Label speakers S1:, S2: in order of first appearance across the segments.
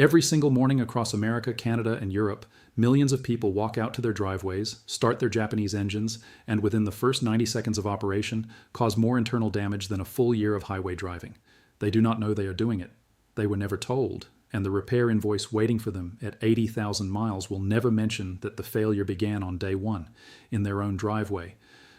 S1: Every single morning across America, Canada, and Europe, millions of people walk out to their driveways, start their Japanese engines, and within the first 90 seconds of operation, cause more internal damage than a full year of highway driving. They do not know they are doing it. They were never told, and the repair invoice waiting for them at 80,000 miles will never mention that the failure began on day one, in their own driveway,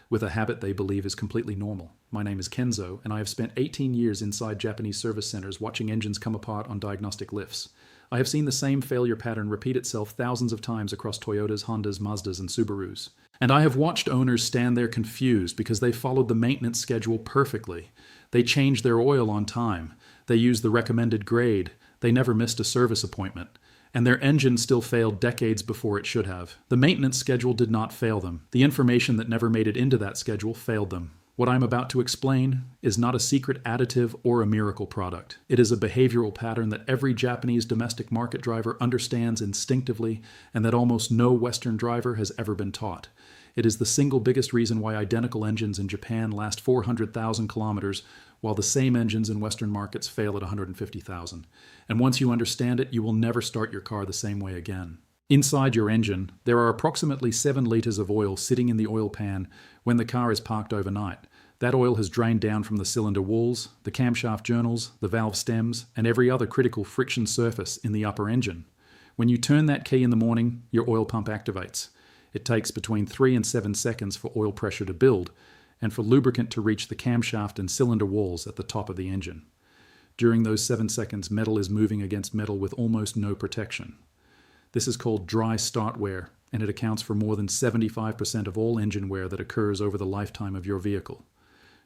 S1: with a habit they believe is completely normal. My name is Kenzo, and I have spent 18 years inside Japanese service centers watching engines come apart on diagnostic lifts. I have seen the same failure pattern repeat itself thousands of times across Toyotas, Hondas, Mazdas, and Subarus. And I have watched owners stand there confused because they followed the maintenance schedule perfectly. They changed their oil on time. They used the recommended grade. They never missed a service appointment. And their engine still failed decades before it should have. The maintenance schedule did not fail them. The information that never made it into that schedule failed them. What I'm about to explain is not a secret additive or a miracle product. It is a behavioral pattern that every Japanese domestic market driver understands instinctively and that almost no Western driver has ever been taught. It is the single biggest reason why identical engines in Japan last 400,000 kilometers, while the same engines in Western markets fail at 150,000. And once you understand it, you will never start your car the same way again. Inside your engine, there are approximately 7 liters of oil sitting in the oil pan when the car is parked overnight. That oil has drained down from the cylinder walls, the camshaft journals, the valve stems, and every other critical friction surface in the upper engine. When you turn that key in the morning, your oil pump activates. It takes between 3 and 7 seconds for oil pressure to build, and for lubricant to reach the camshaft and cylinder walls at the top of the engine. During those 7 seconds, metal is moving against metal with almost no protection. This is called dry start wear, and it accounts for more than 75% of all engine wear that occurs over the lifetime of your vehicle.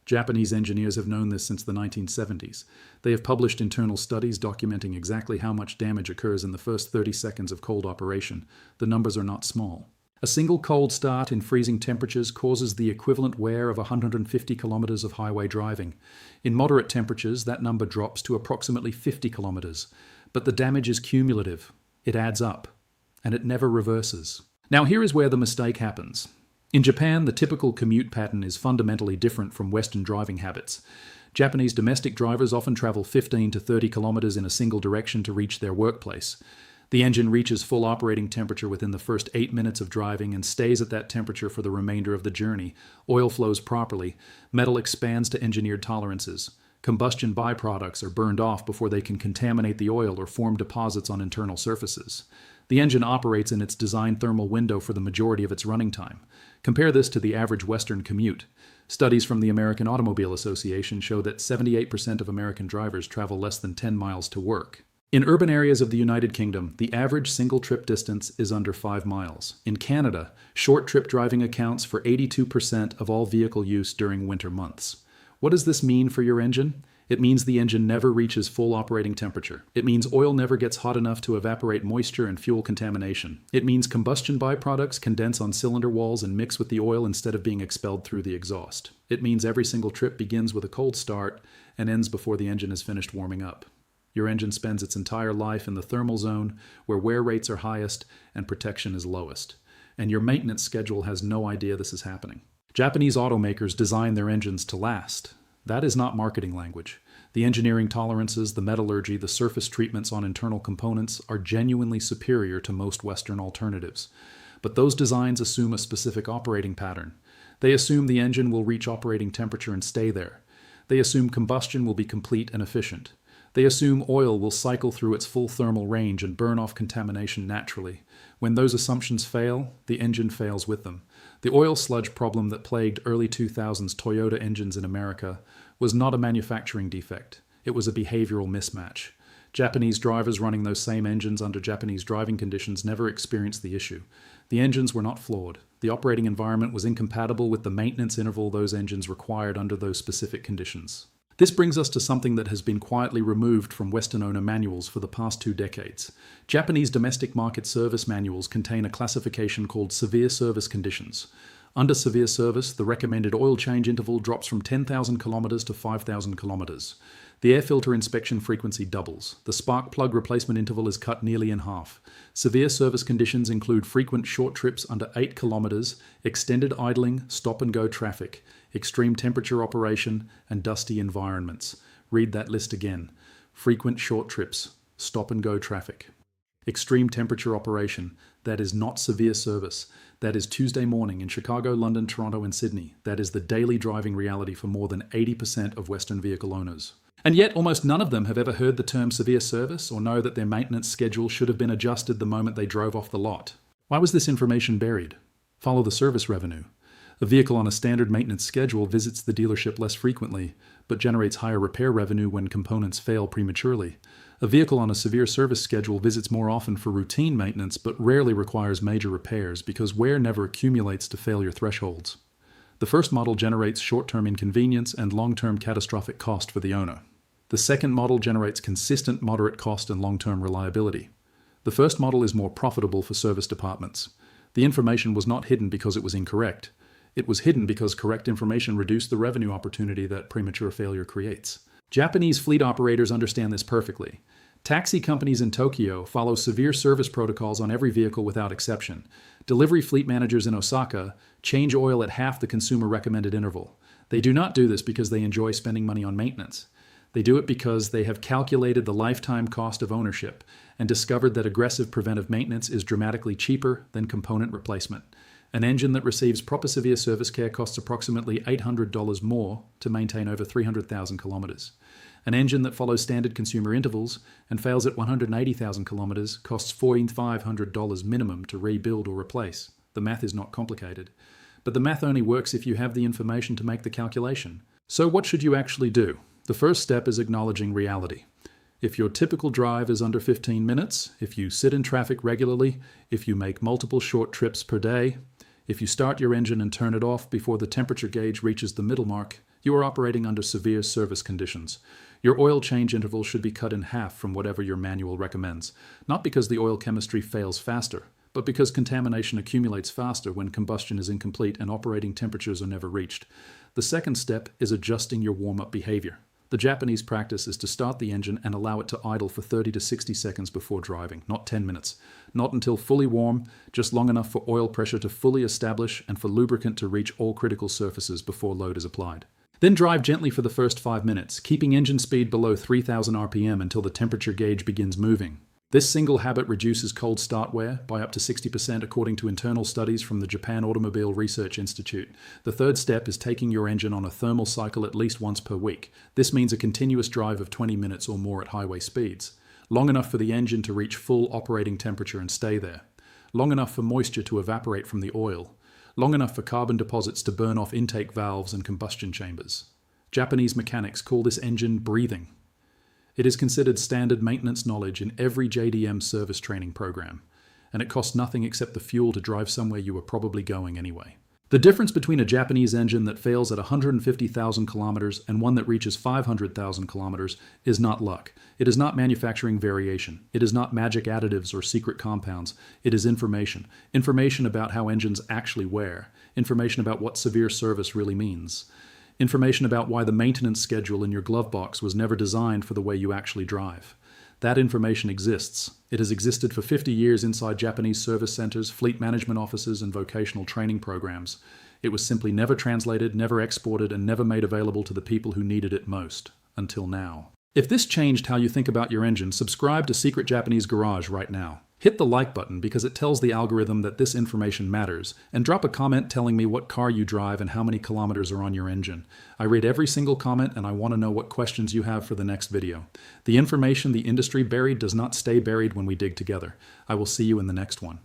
S1: Japanese engineers have known this since the 1970s. They have published internal studies documenting exactly how much damage occurs in the first 30 seconds of cold operation. The numbers are not small. A single cold start in freezing temperatures causes the equivalent wear of 150 kilometers of highway driving. In moderate temperatures, that number drops to approximately 50 kilometers. But the damage is cumulative. It adds up. And it never reverses. Now here is where the mistake happens. In Japan, the typical commute pattern is fundamentally different from Western driving habits. Japanese domestic drivers often travel 15 to 30 kilometers in a single direction to reach their workplace. The engine reaches full operating temperature within the first 8 minutes of driving and stays at that temperature for the remainder of the journey. Oil flows properly. Metal expands to engineered tolerances. Combustion byproducts are burned off before they can contaminate the oil or form deposits on internal surfaces. The engine operates in its designed thermal window for the majority of its running time. Compare this to the average Western commute. Studies from the American Automobile Association show that 78% of American drivers travel less than 10 miles to work. In urban areas of the United Kingdom, the average single-trip distance is under 5 miles. In Canada, short-trip driving accounts for 82% of all vehicle use during winter months. What does this mean for your engine? It means the engine never reaches full operating temperature. It means oil never gets hot enough to evaporate moisture and fuel contamination. It means combustion byproducts condense on cylinder walls and mix with the oil instead of being expelled through the exhaust. It means every single trip begins with a cold start and ends before the engine is finished warming up. Your engine spends its entire life in the thermal zone where wear rates are highest and protection is lowest. And your maintenance schedule has no idea this is happening. Japanese automakers design their engines to last. That is not marketing language. The engineering tolerances, the metallurgy, the surface treatments on internal components are genuinely superior to most Western alternatives. But those designs assume a specific operating pattern. They assume the engine will reach operating temperature and stay there. They assume combustion will be complete and efficient. They assume oil will cycle through its full thermal range and burn off contamination naturally. When those assumptions fail, the engine fails with them. The oil sludge problem that plagued early 2000s Toyota engines in America was not a manufacturing defect. It was a behavioral mismatch. Japanese drivers running those same engines under Japanese driving conditions never experienced the issue. The engines were not flawed. The operating environment was incompatible with the maintenance interval those engines required under those specific conditions. This brings us to something that has been quietly removed from Western owner manuals for the past 2 decades. Japanese domestic market service manuals contain a classification called severe service conditions. Under severe service, the recommended oil change interval drops from 10,000 kilometers to 5,000 kilometers. The air filter inspection frequency doubles. The spark plug replacement interval is cut nearly in half. Severe service conditions include frequent short trips under 8 kilometers, extended idling, stop-and-go traffic, extreme temperature operation, and dusty environments. Read that list again. Frequent short trips, stop-and-go traffic. Extreme temperature operation, that is not severe service. That is Tuesday morning in Chicago, London, Toronto, and Sydney. That is the daily driving reality for more than 80% of Western vehicle owners. And yet, almost none of them have ever heard the term severe service or know that their maintenance schedule should have been adjusted the moment they drove off the lot. Why was this information buried? Follow the service revenue. A vehicle on a standard maintenance schedule visits the dealership less frequently, but generates higher repair revenue when components fail prematurely. A vehicle on a severe service schedule visits more often for routine maintenance, but rarely requires major repairs because wear never accumulates to failure thresholds. The first model generates short-term inconvenience and long-term catastrophic cost for the owner. The second model generates consistent moderate cost and long-term reliability. The first model is more profitable for service departments. The information was not hidden because it was incorrect. It was hidden because correct information reduced the revenue opportunity that premature failure creates. Japanese fleet operators understand this perfectly. Taxi companies in Tokyo follow severe service protocols on every vehicle without exception. Delivery fleet managers in Osaka change oil at half the consumer recommended interval. They do not do this because they enjoy spending money on maintenance. They do it because they have calculated the lifetime cost of ownership and discovered that aggressive preventive maintenance is dramatically cheaper than component replacement. An engine that receives proper severe service care costs approximately $800 more to maintain over 300,000 kilometers. An engine that follows standard consumer intervals and fails at 180,000 kilometers costs $4,500 minimum to rebuild or replace. The math is not complicated. But the math only works if you have the information to make the calculation. So what should you actually do? The first step is acknowledging reality. If your typical drive is under 15 minutes, if you sit in traffic regularly, if you make multiple short trips per day, if you start your engine and turn it off before the temperature gauge reaches the middle mark, you are operating under severe service conditions. Your oil change interval should be cut in half from whatever your manual recommends, not because the oil chemistry fails faster, but because contamination accumulates faster when combustion is incomplete and operating temperatures are never reached. The second step is adjusting your warm-up behavior. The Japanese practice is to start the engine and allow it to idle for 30 to 60 seconds before driving, not 10 minutes. Not until fully warm, just long enough for oil pressure to fully establish and for lubricant to reach all critical surfaces before load is applied. Then drive gently for the first 5 minutes, keeping engine speed below 3,000 RPM until the temperature gauge begins moving. This single habit reduces cold start wear by up to 60% according to internal studies from the Japan Automobile Research Institute. The third step is taking your engine on a thermal cycle at least once per week. This means a continuous drive of 20 minutes or more at highway speeds. Long enough for the engine to reach full operating temperature and stay there. Long enough for moisture to evaporate from the oil. Long enough for carbon deposits to burn off intake valves and combustion chambers. Japanese mechanics call this engine breathing. It is considered standard maintenance knowledge in every JDM service training program, and it costs nothing except the fuel to drive somewhere you were probably going anyway. The difference between a Japanese engine that fails at 150,000 kilometers and one that reaches 500,000 kilometers is not luck. It is not manufacturing variation. It is not magic additives or secret compounds. It is information. Information about how engines actually wear. Information about what severe service really means. Information about why the maintenance schedule in your glove box was never designed for the way you actually drive. That information exists. It has existed for 50 years inside Japanese service centers, fleet management offices, and vocational training programs. It was simply never translated, never exported, and never made available to the people who needed it most, until now. If this changed how you think about your engine, subscribe to Secret Japanese Garage right now. Hit the like button because it tells the algorithm that this information matters, and drop a comment telling me what car you drive and how many kilometers are on your engine. I read every single comment and I want to know what questions you have for the next video. The information the industry buried does not stay buried when we dig together. I will see you in the next one.